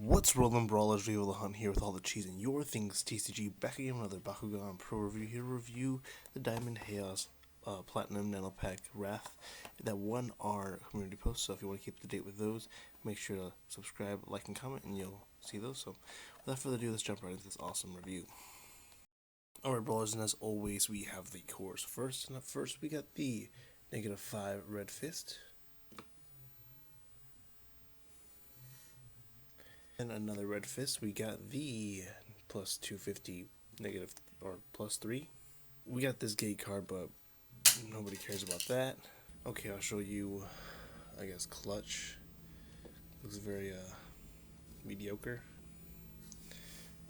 What's rolling, brawlers? Officialvivalahunt here with all the cheese and your things. TCG back again with another Bakugan Pro review. Here to review the Diamond Chaos Platinum Nano Pack Wrath that won our community post. So if you want to keep up to date with those, make sure to subscribe, like, and comment, and you'll see those. So without further ado, let's jump right into this awesome review. Alright, brawlers, and as always, we have the cores first. And up first, we got the -5 Red Fist. And another Red Fist, we got the plus 250 negative or plus 3. We got this gate card, but nobody cares about that. Okay, I'll show you, I guess, Clutch. Looks very mediocre.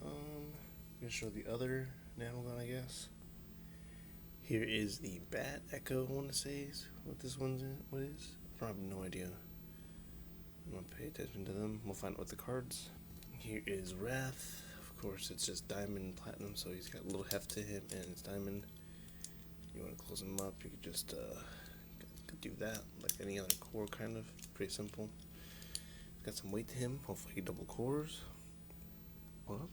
I'm gonna show the other Nanogan, I guess. Here is the Bat Echo, I want to say is what this one's in. What is? I have no idea. I'm gonna pay attention to them. We'll find out with the cards. Here is Wrath. Of course, it's just diamond platinum, so he's got a little heft to him, and it's diamond. You want to close him up, you could just could do that like any other core, kind of pretty simple. Got some weight to him. Hopefully, he double cores. Hold up.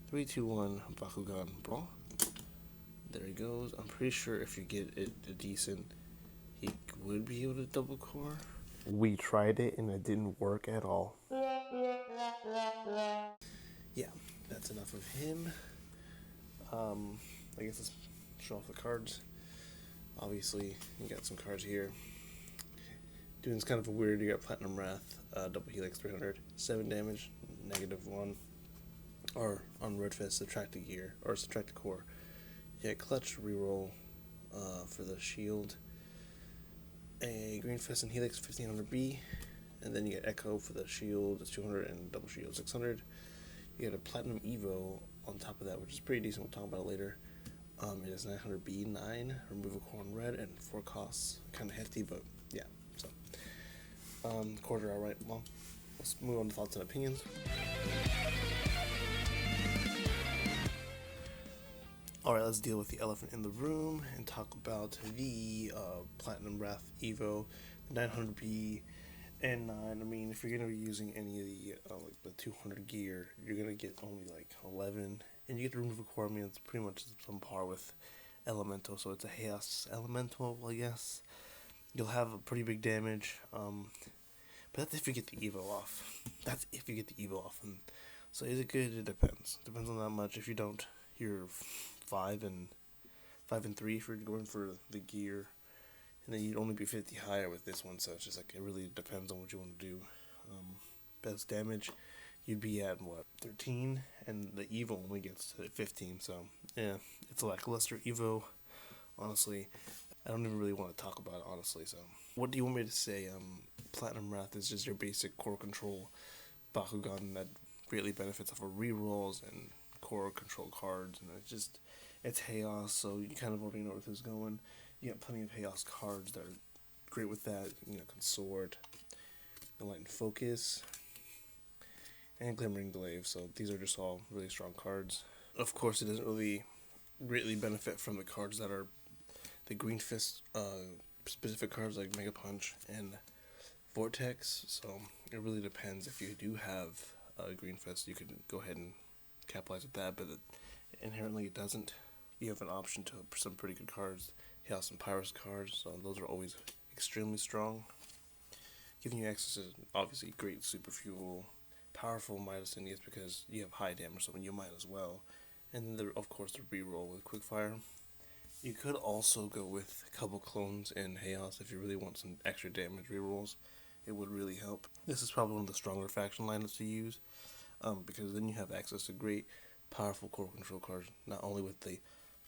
3, 2, 1. Bakugan Brawl. There he goes. I'm pretty sure if you get it a decent, he would be able to double core. We tried it and it didn't work at all. Yeah, that's enough of him. I guess let's show off the cards. Obviously, you got some cards here. Doing this kind of a weird. You got Platinum Wrath, double Helix 300, 7 damage, -1. Or on Red Fist, subtract a gear or subtract a core. You got Clutch reroll for the shield. A Green Fist and Helix 1500B, and then you get Echo for the shield, it's 200, and double shield 600. You get a Platinum Evo on top of that, which is pretty decent. We'll talk about it later. It is 900B, 9, remove a core in red, and 4 costs. Kind of hefty, but yeah. So, cores are alright. Well, let's move on to thoughts and opinions. Alright, let's deal with the elephant in the room and talk about the Platinum Wrath Evo, the 900B and 9. I mean, if you're going to be using any of the like the 200 gear, you're going to get only like 11, and you get to remove a core. I mean, it's pretty much some par with Elemental, so it's a Chaos Elemental, I guess. You'll have a pretty big damage, but that's if you get the Evo off. That's if you get the Evo off. And so is it good? It depends. Depends on that much. If you don't, you're 5 and 3 if you're going for the gear, and then you'd only be 50 higher with this one. So it's just like it really depends on what you want to do. Best damage, you'd be at what, 13, and the Evo only gets to 15. So yeah, it's a lackluster Evo. Honestly, I don't even really want to talk about it. Honestly, so what do you want me to say? Platinum Wrath is just your basic core control Bakugan that greatly benefits off of rerolls and core control cards, and it's Chaos, so you kind of already know where this is going. You got plenty of Chaos cards that are great with that. You know, Consort, Enlightened Focus, and Glimmering Glaive. So these are just all really strong cards. Of course, it doesn't really greatly benefit from the cards that are the Green Fist specific cards like Mega Punch and Vortex. So it really depends. If you do have Green Fist, you can go ahead and capitalize with that, but inherently it doesn't. You have an option to some pretty good cards, Chaos and Pyrus cards, so those are always extremely strong, giving you access to obviously great super fuel, powerful Midas Indians because you have high damage, so you might as well. And then of course the reroll with Quickfire. You could also go with a couple clones in Chaos if you really want some extra damage rerolls. It would really help. This is probably one of the stronger faction lineups to use, because then you have access to great powerful core control cards, not only with the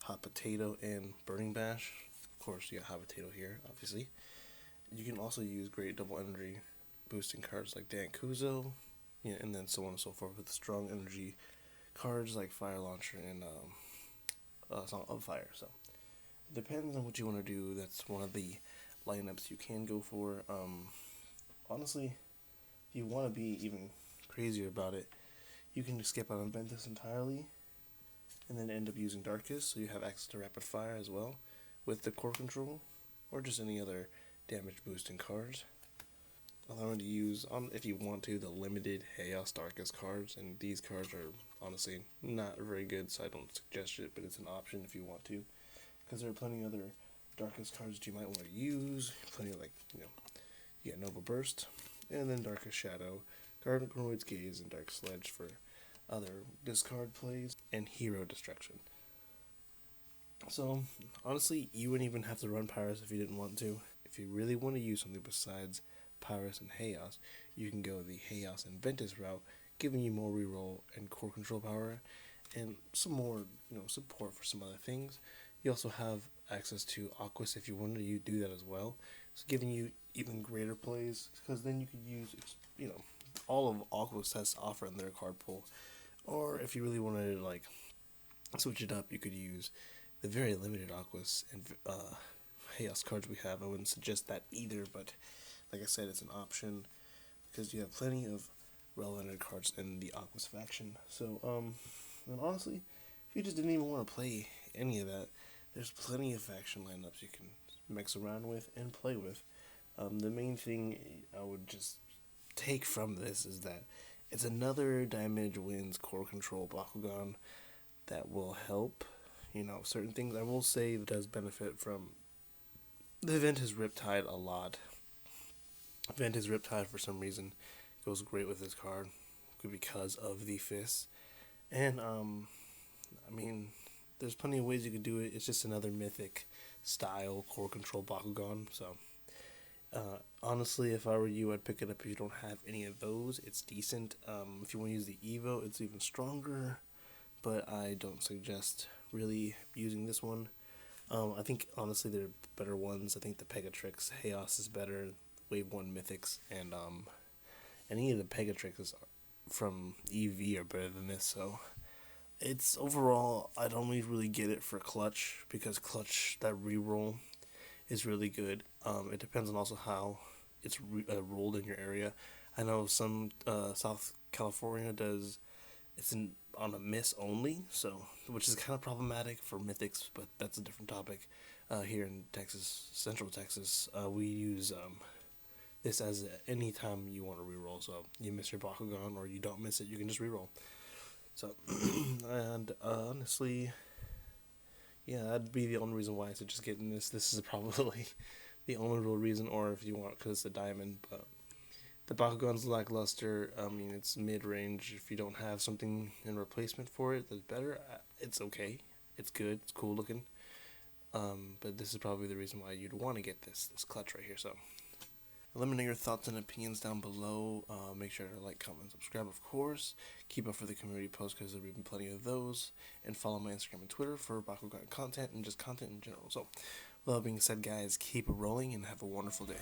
Hot Potato and Burning Bash. Of course, you got Hot Potato here, obviously. You can also use great double energy boosting cards like Dan Kuzo, and then so on and so forth with strong energy cards like Fire Launcher and Song of Fire. So it depends on what you want to do. That's one of the lineups you can go for. Honestly, if you want to be even crazier about it, you can just skip out on Ventus entirely and then end up using Darkest, so you have access to Rapid Fire as well with the core control, or just any other damage boosting cards. allowing to use, if you want to, the limited Chaos Darkest cards, and these cards are honestly not very good, so I don't suggest it, but it's an option if you want to, because there are plenty of other Darkest cards that you might want to use. Plenty of, like, you get Nova Burst, and then Darkest Shadow, Gargoyle's Gaze, and Dark Sledge for other discard plays, and Hero Destruction. So, honestly, you wouldn't even have to run Pyrus if you didn't want to. If you really want to use something besides Pyrus and Chaos, you can go the Chaos and Ventus route, giving you more reroll and core control power, and some more, support for some other things. You also have access to Aquas if you wanted to do that as well. So giving you even greater plays, because then you could use, all of Aquas has to offer in their card pool. Or if you really wanted to, like, switch it up, you could use the very limited Aquas and Chaos cards we have. I wouldn't suggest that either, but like I said, it's an option because you have plenty of relevant cards in the Aquas faction. So, and honestly, if you just didn't even want to play any of that, there's plenty of faction lineups you can mix around with and play with. The main thing I would just take from this is that it's another Damage Wins core control Bakugan that will help, certain things. I will say it does benefit from the Ventus Riptide a lot. Ventus Riptide, for some reason, goes great with this card because of the fists. And, there's plenty of ways you could do it. It's just another mythic style core control Bakugan. So, honestly, if I were you, I'd pick it up if you don't have any of those. It's decent. If you want to use the Evo, it's even stronger. But I don't suggest really using this one. I think, honestly, there are better ones. I think the Pegatrix Chaos is better. Wave 1 Mythics. And any of the Pegatrixes from EV are better than this. So, it's overall, I don't really get it for Clutch. Because Clutch, that reroll is really good. It depends on also how it's rolled in your area. I know some South California does, it's on a miss only, so which is kind of problematic for mythics, but that's a different topic. Here in Texas, Central Texas, we use this as any time you want to reroll. So you miss your Bakugan or you don't miss it, you can just reroll. So and honestly, yeah, that'd be the only reason why I suggest getting this. This is probably the only real reason, or if you want, because it's a diamond. But the Bakugan's lackluster. It's mid-range. If you don't have something in replacement for it that's better, it's okay. It's good. It's cool looking. But this is probably the reason why you'd want to get this clutch right here. So, let me know your thoughts and opinions down below. Make sure to like, comment, and subscribe, of course. Keep up for the community posts because there'll be plenty of those. And follow my Instagram and Twitter for Bakugan content and just content in general. So, with that being said, guys, keep rolling and have a wonderful day.